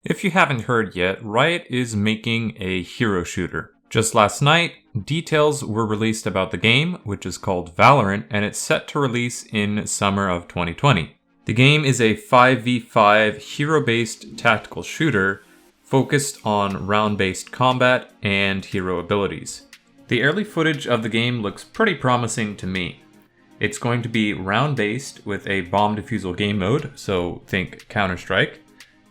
If you haven't heard yet, Riot is making a hero shooter. Just last night, details were released about the game, which is called Valorant, and it's set to release in summer of 2020. The game is a 5v5 hero-based tactical shooter focused on round-based combat and hero abilities. The early footage of the game looks pretty promising to me. It's going to be round-based with a bomb defusal game mode, so think Counter-Strike,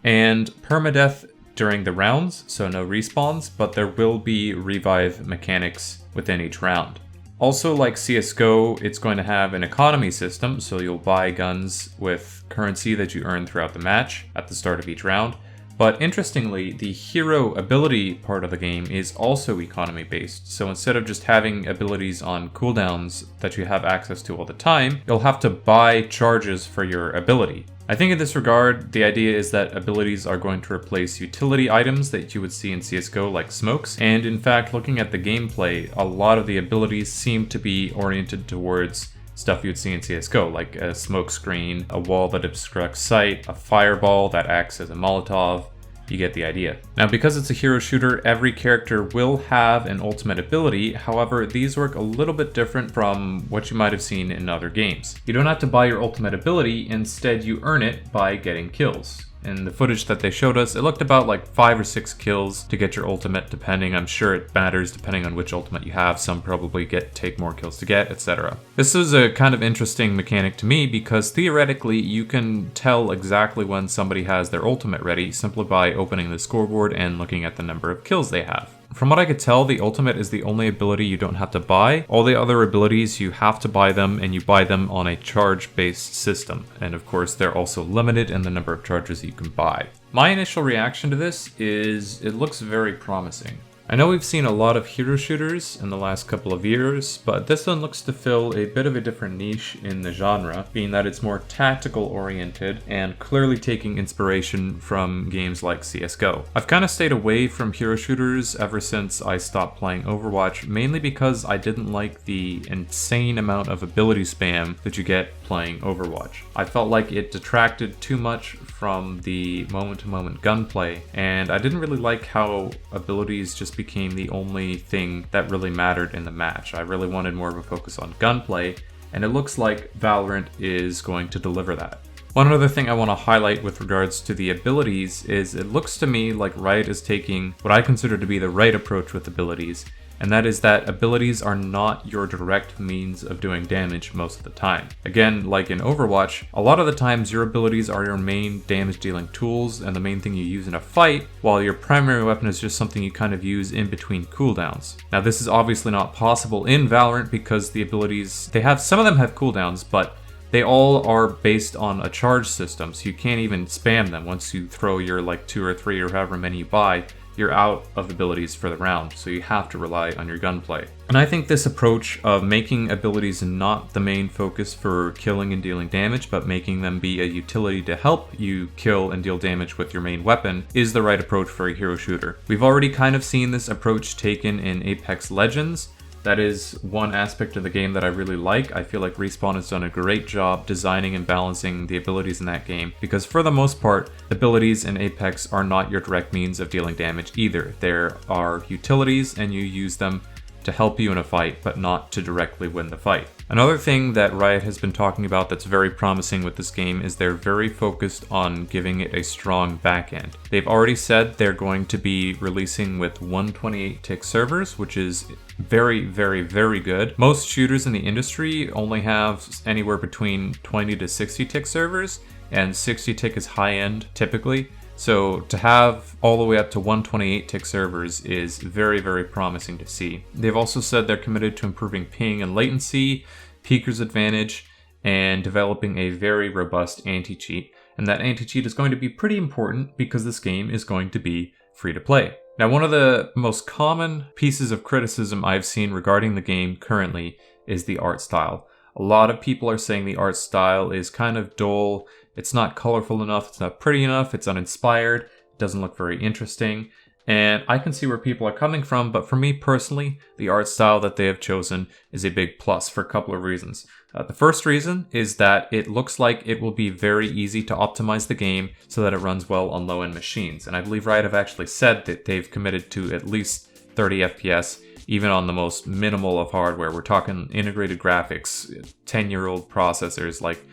and permadeath during the rounds, so no respawns, but there will be revive mechanics within each round. Also, like CSGO, it's going to have an economy system, so you'll buy guns with currency that you earn throughout the match at the start of each round. But interestingly, the hero ability part of the game is also economy based, so instead of just having abilities on cooldowns that you have access to all the time, you'll have to buy charges for your ability. I think in this regard, the idea is that abilities are going to replace utility items that you would see in CSGO like smokes, and in fact, looking at the gameplay, a lot of the abilities seem to be oriented towards stuff you'd see in CSGO, like a smoke screen, a wall that obstructs sight, a fireball that acts as a Molotov. You get the idea. Now, because it's a hero shooter, every character will have an ultimate ability. However, these work a little bit different from what you might have seen in other games. You don't have to buy your ultimate ability, instead you earn it by getting kills. In the footage that they showed us, it looked about like 5 or 6 kills to get your ultimate, depending. I'm sure it matters depending on which ultimate you have. Some probably take more kills to get, etc. This is a kind of interesting mechanic to me because theoretically you can tell exactly when somebody has their ultimate ready simply by opening the scoreboard and looking at the number of kills they have. From what I could tell, the ultimate is the only ability you don't have to buy. All the other abilities, you have to buy them, and you buy them on a charge-based system. And of course, they're also limited in the number of charges you can buy. My initial reaction to this is it looks very promising. I know we've seen a lot of hero shooters in the last couple of years, but this one looks to fill a bit of a different niche in the genre, being that it's more tactical oriented and clearly taking inspiration from games like CSGO. I've kind of stayed away from hero shooters ever since I stopped playing Overwatch, mainly because I didn't like the insane amount of ability spam that you get playing Overwatch. I felt like it detracted too much from the moment-to-moment gunplay, and I didn't really like how abilities just became the only thing that really mattered in the match. I really wanted more of a focus on gunplay, and it looks like Valorant is going to deliver that. One other thing I want to highlight with regards to the abilities is it looks to me like Riot is taking what I consider to be the right approach with abilities, and that is that abilities are not your direct means of doing damage most of the time. Again, like in Overwatch, a lot of the times your abilities are your main damage dealing tools and the main thing you use in a fight, while your primary weapon is just something you kind of use in between cooldowns. Now, this is obviously not possible in Valorant because the abilities, some of them have cooldowns, but they all are based on a charge system, so you can't even spam them. Once you throw your like 2 or 3 or however many you buy, you're out of abilities for the round, so you have to rely on your gunplay. And I think this approach of making abilities not the main focus for killing and dealing damage, but making them be a utility to help you kill and deal damage with your main weapon is the right approach for a hero shooter. We've already kind of seen this approach taken in Apex Legends. That is one aspect of the game that I really like. I feel like Respawn has done a great job designing and balancing the abilities in that game, because for the most part, abilities in Apex are not your direct means of dealing damage either. There are utilities and you use them to help you in a fight, but not to directly win the fight. Another thing that Riot has been talking about that's very promising with this game is they're very focused on giving it a strong backend. They've already said they're going to be releasing with 128 tick servers, which is very, very, very good. Most shooters in the industry only have anywhere between 20 to 60 tick servers, and 60 tick is high end typically. So to have all the way up to 128 tick servers is very, very promising to see. They've also said they're committed to improving ping and latency, peeker's advantage, and developing a very robust anti-cheat. And that anti-cheat is going to be pretty important because this game is going to be free to play. Now, one of the most common pieces of criticism I've seen regarding the game currently is the art style. A lot of people are saying the art style is kind of dull. It's not colorful enough, it's not pretty enough, it's uninspired, it doesn't look very interesting. And I can see where people are coming from, but for me personally, the art style that they have chosen is a big plus for a couple of reasons. The first reason is that it looks like it will be very easy to optimize the game so that it runs well on low-end machines. And I believe Riot have actually said that they've committed to at least 30 FPS, even on the most minimal of hardware. We're talking integrated graphics, 10-year-old processors. Like,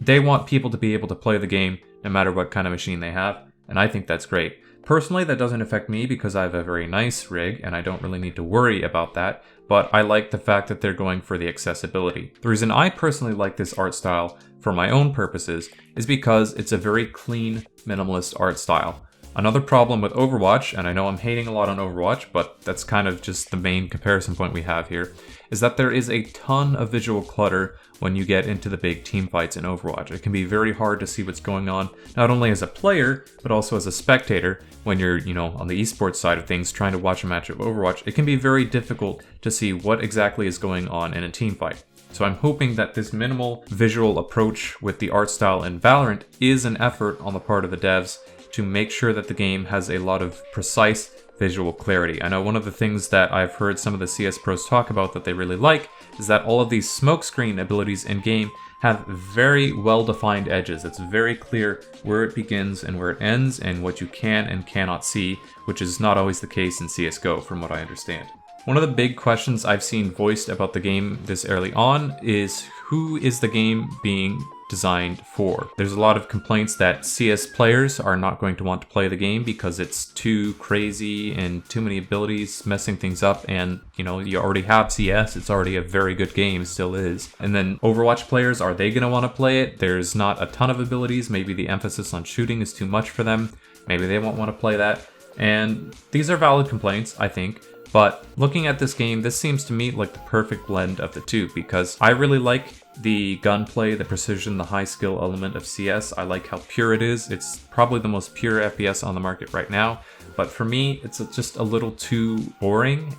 they want people to be able to play the game no matter what kind of machine they have, and I think that's great. Personally, that doesn't affect me because I have a very nice rig and I don't really need to worry about that, but I like the fact that they're going for the accessibility. The reason I personally like this art style for my own purposes is because it's a very clean, minimalist art style. Another problem with Overwatch, and I know I'm hating a lot on Overwatch, but that's kind of just the main comparison point we have here, is that there is a ton of visual clutter when you get into the big team fights in Overwatch. It can be very hard to see what's going on, not only as a player, but also as a spectator. When you're, on the esports side of things, trying to watch a match of Overwatch, it can be very difficult to see what exactly is going on in a team fight. So I'm hoping that this minimal visual approach with the art style in Valorant is an effort on the part of the devs to make sure that the game has a lot of precise visual clarity. I know one of the things that I've heard some of the CS pros talk about that they really like is that all of these smokescreen abilities in game have very well-defined edges. It's very clear where it begins and where it ends and what you can and cannot see, which is not always the case in CSGO from what I understand. One of the big questions I've seen voiced about the game this early on is who is the game being designed for? There's a lot of complaints that CS players are not going to want to play the game because it's too crazy and too many abilities messing things up, and you already have CS, it's already a very good game, still is. And then Overwatch players, are they going to want to play it? There's not a ton of abilities, maybe the emphasis on shooting is too much for them, maybe they won't want to play that. And these are valid complaints, I think. But looking at this game, this seems to me like the perfect blend of the two, because I really like the gunplay, the precision, the high skill element of CS. I like how pure it is. It's probably the most pure FPS on the market right now. But for me, it's just a little too boring.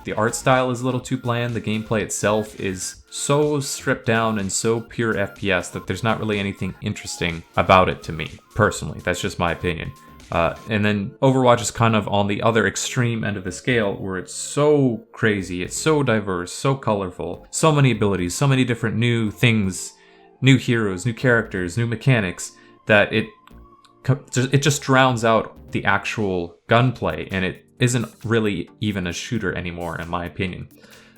The art style is a little too bland. The gameplay itself is so stripped down and so pure FPS that there's not really anything interesting about it to me, personally. That's just my opinion. And then Overwatch is kind of on the other extreme end of the scale, where it's so crazy, it's so diverse, so colorful, so many abilities, so many different new things, new heroes, new characters, new mechanics, that it just drowns out the actual gunplay, and it isn't really even a shooter anymore, in my opinion.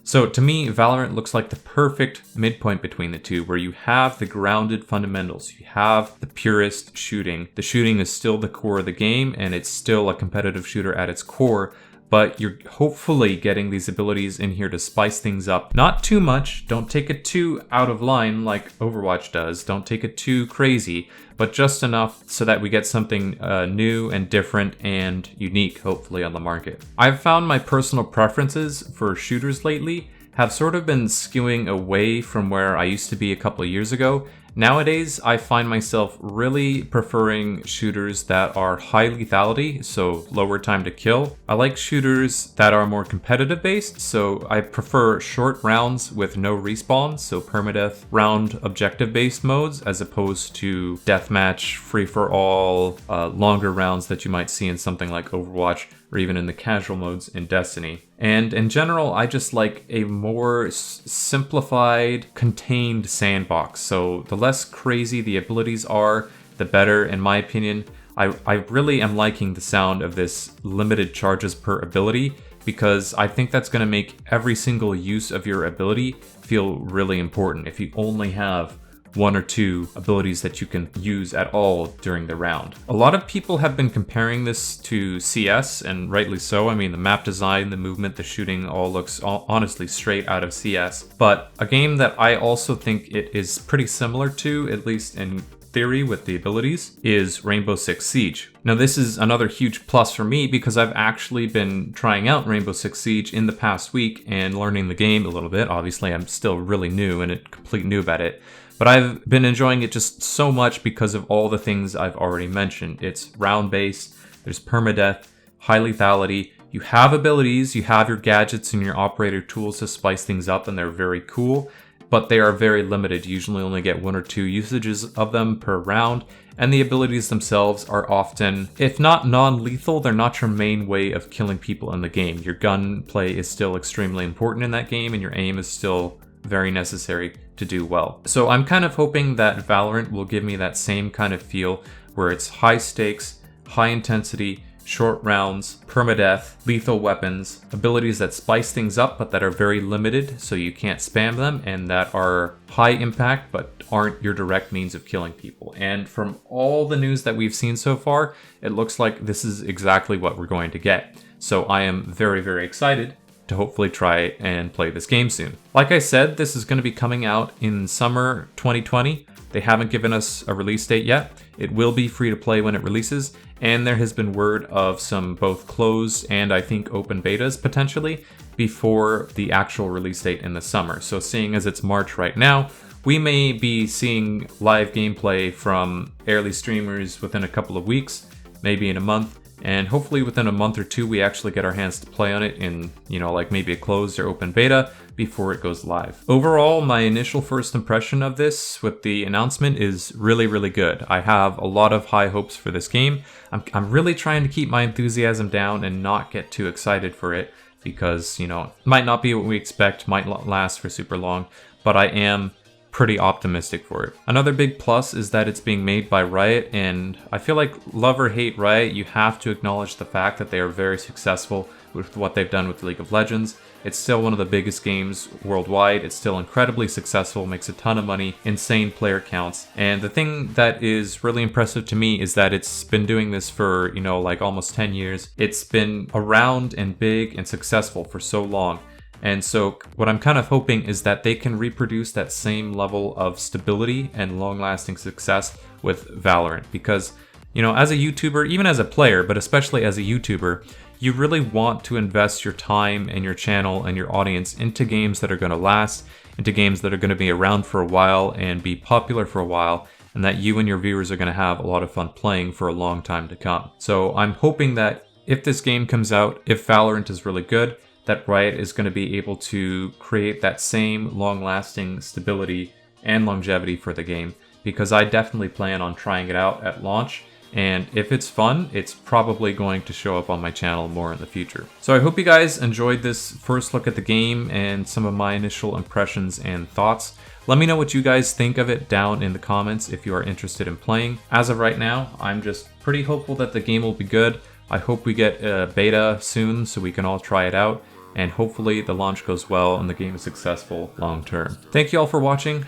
So to me, Valorant looks like the perfect midpoint between the two, where you have the grounded fundamentals, you have the purest shooting. The shooting is still the core of the game, and it's still a competitive shooter at its core, but you're hopefully getting these abilities in here to spice things up. Not too much, don't take it too out of line like Overwatch does, don't take it too crazy, but just enough so that we get something new and different and unique, hopefully, on the market. I've found my personal preferences for shooters lately have sort of been skewing away from where I used to be a couple of years ago. Nowadays, I find myself really preferring shooters that are high lethality, so lower time to kill. I like shooters that are more competitive based, so I prefer short rounds with no respawn, so permadeath round objective based modes, as opposed to deathmatch, free for all, longer rounds that you might see in something like Overwatch, or even in the casual modes in Destiny. And in general, I just like a more simplified, contained sandbox. So the less crazy the abilities are, the better, in my opinion. I really am liking the sound of this limited charges per ability, because I think that's going to make every single use of your ability feel really important. If you only have one or two abilities that you can use at all during the round. A lot of people have been comparing this to CS, and rightly so. I mean, the map design, the movement, the shooting all looks honestly straight out of CS. But a game that I also think it is pretty similar to, at least in theory with the abilities, is Rainbow Six Siege. Now this is another huge plus for me, because I've actually been trying out Rainbow Six Siege in the past week and learning the game a little bit. Obviously I'm still really new and a complete noob at it, but I've been enjoying it just so much because of all the things I've already mentioned. It's round-based, there's permadeath, high lethality, you have abilities, you have your gadgets and your operator tools to spice things up, and they're very cool, but they are very limited. You usually only get one or two usages of them per round, and the abilities themselves are often, if not non-lethal, they're not your main way of killing people in the game. Your gunplay is still extremely important in that game, and your aim is still very necessary to do well. So I'm kind of hoping that Valorant will give me that same kind of feel where it's high stakes, high intensity, short rounds, permadeath, lethal weapons, abilities that spice things up but that are very limited so you can't spam them, and that are high impact but aren't your direct means of killing people. And from all the news that we've seen so far, it looks like this is exactly what we're going to get. So I am very, very excited to hopefully try and play this game soon. Like I said, this is going to be coming out in summer 2020. They haven't given us a release date yet. It will be free to play when it releases, and there has been word of some both closed and I think open betas potentially before the actual release date in the summer. So seeing as it's March right now, we may be seeing live gameplay from early streamers within a couple of weeks, maybe in a month. And hopefully within a month or two, we actually get our hands to play on it in, like maybe a closed or open beta before it goes live. Overall, my initial first impression of this with the announcement is really, really good. I have a lot of high hopes for this game. I'm really trying to keep my enthusiasm down and not get too excited for it because, it might not be what we expect, might not last for super long, but I am pretty optimistic for it. Another big plus is that it's being made by Riot, and I feel like love or hate Riot, you have to acknowledge the fact that they are very successful with what they've done with League of Legends. It's still one of the biggest games worldwide. It's still incredibly successful, makes a ton of money, insane player counts. And the thing that is really impressive to me is that it's been doing this for, almost 10 years. It's been around and big and successful for so long. And so what I'm kind of hoping is that they can reproduce that same level of stability and long-lasting success with Valorant. Because, as a YouTuber, even as a player, but especially as a YouTuber, you really want to invest your time and your channel and your audience into games that are going to last, into games that are going to be around for a while and be popular for a while, and that you and your viewers are going to have a lot of fun playing for a long time to come. So I'm hoping that if this game comes out, if Valorant is really good, that Riot is going to be able to create that same long-lasting stability and longevity for the game, because I definitely plan on trying it out at launch, and if it's fun, it's probably going to show up on my channel more in the future. So I hope you guys enjoyed this first look at the game and some of my initial impressions and thoughts. Let me know what you guys think of it down in the comments if you are interested in playing. As of right now, I'm just pretty hopeful that the game will be good. I hope we get a beta soon so we can all try it out. And hopefully the launch goes well and the game is successful long term. Thank you all for watching.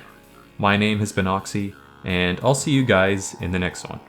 My name has been Oxy, and I'll see you guys in the next one.